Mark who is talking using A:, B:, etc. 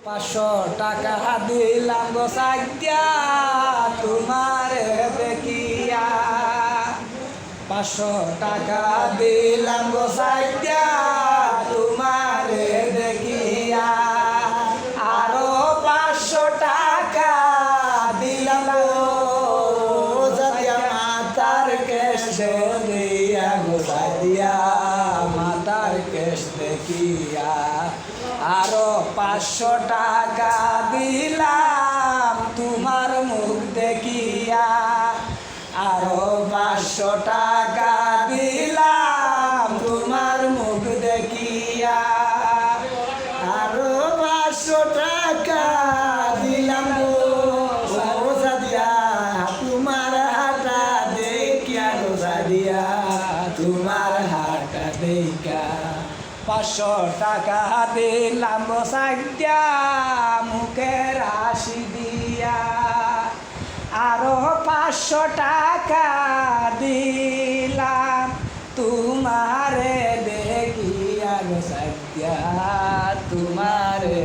A: 500 টাকা দিলাম গো সাইদ্যা তোমারে দেখিয়া। 500 টাকা দিলাম গো সাইদ্যা তোমারে দেখিয়া। আরো 500 টাকা দিলাম গো সাইদ্যা মাতার কেশ দিয়া গো সাইদ্যা মাতার কেশ দেখিয়া। আরো 500 টাকা দিলাম তোমার মুখ দেখিয়া। আরো 500 টাকা দিলাম তোমার মুখ দেখিয়া। আরো 500 টাকা দিলাম গো সাদিয়া তোমার হাটা দেখিয়া গো সাদিয়া তোমার হাটা দেখা। 500 টাকা দিলাম গো সাইদ্যা মুখের হাসি দিয়া। আরো 500 টাকা দিলাম তোমারে দেখিয়া গো সাইদ্যা তোমারে